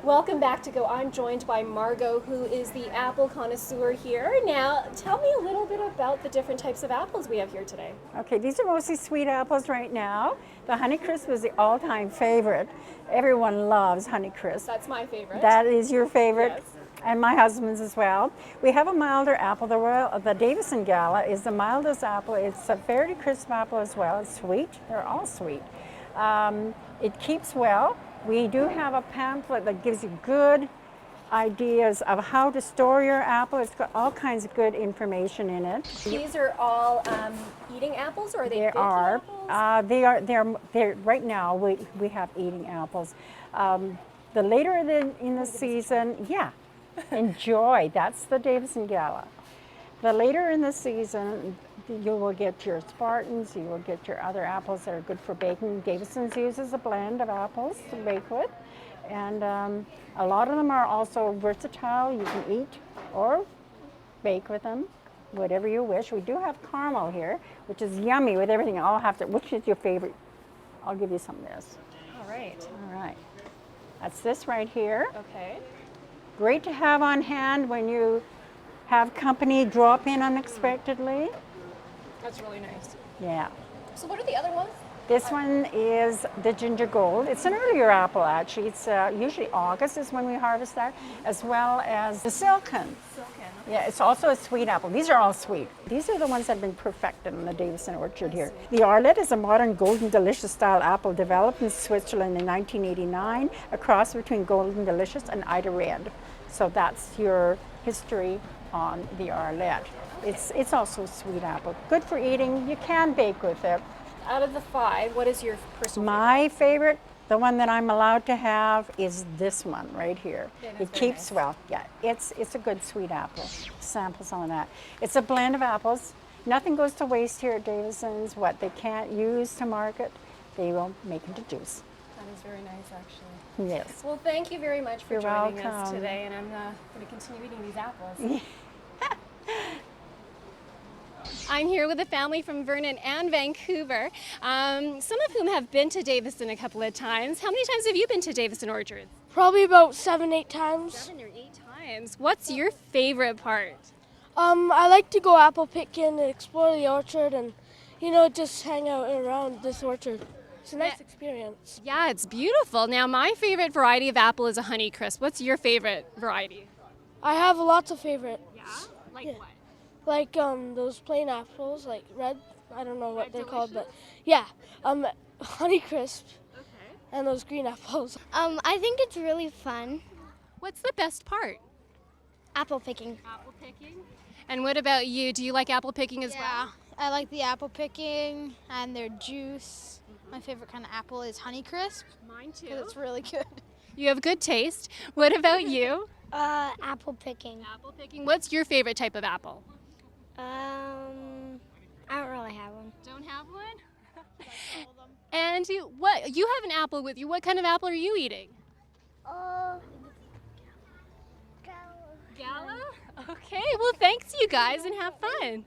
Welcome back to Go. I'm joined by Margot, who is the apple connoisseur here. Now, tell me a little bit about the different types of apples we have here today. Okay, these are mostly sweet apples right now. The Honeycrisp is the all-time favorite. Everyone loves Honeycrisp. That's my favorite. That is your favorite, Yes. and my husband's as well. We have a milder apple. The Davison Gala is the mildest apple. It's a fairly crisp apple as well. It's sweet. They're all sweet. It keeps well. We do have a pamphlet that gives you good ideas of how to store your apple. It's got all kinds of good information in it. These are all eating apples, or are they There baking are. apples? They're right now we have eating apples. The later in the season, yeah, enjoy. That's the Davison Gala. The later in the season, you will get your Spartans, you will get your other apples that are good for baking. Davison's uses a blend of apples to bake with, and a lot of them are also versatile. You can eat or bake with them, whatever you wish. We do have caramel here, which is yummy with everything. Which is your favorite? I'll give you some of this. All right. All right. That's this right here. Okay. Great to have on hand when you have company drop in unexpectedly. That's really nice. Yeah. So what are the other ones? This one is the Ginger Gold. It's an earlier apple, actually. It's usually August is when we harvest that, as well as the Silken. Yeah, it's also a sweet apple. These are all sweet. These are the ones that have been perfected in the Davison orchard here. The Arlette is a modern golden delicious style apple developed in Switzerland in 1989, a cross between golden delicious and Ida Red. So that's your history on the Arlette. It's also a sweet apple. Good for eating. You can bake with it. Out of the 5, what is your personal My favorite, the one that I'm allowed to have, is this one right here. It keeps well. Yeah, it's a good sweet apple. Sample some of that. It's a blend of apples. Nothing goes to waste here at Davison's. What they can't use to market, they will make into juice. That is very nice, actually. Yes. Well, thank you very much for You're joining us welcome. today, and I'm going to continue eating these apples. I'm here with a family from Vernon and Vancouver, some of whom have been to Davison a couple of times. How many times have you been to Davison Orchards? Probably about 7-8 times. 7 or 8 times. What's your favorite part? I like to go apple picking and explore the orchard and, just hang out around this orchard. It's a nice experience. Yeah, it's beautiful. Now, my favorite variety of apple is a Honeycrisp. What's your favorite variety? I have lots of favorite. Yeah? Like Yeah. what? Like those plain apples, like red, I don't know what Red they're called, but Delicious? yeah, Honeycrisp Okay. and those green apples. I think it's really fun. What's the best part? Apple picking. Apple picking. And what about you? Do you like apple picking as well? I like the apple picking and their juice. My favorite kind of apple is Honeycrisp Mine too. because it's really good. You have good taste. What about you? Apple picking. Apple picking. What's your favorite type of apple? I don't really have one. Don't have one? And you have an apple with you. What kind of apple are you eating? Gala? Okay, well thanks you guys and have fun.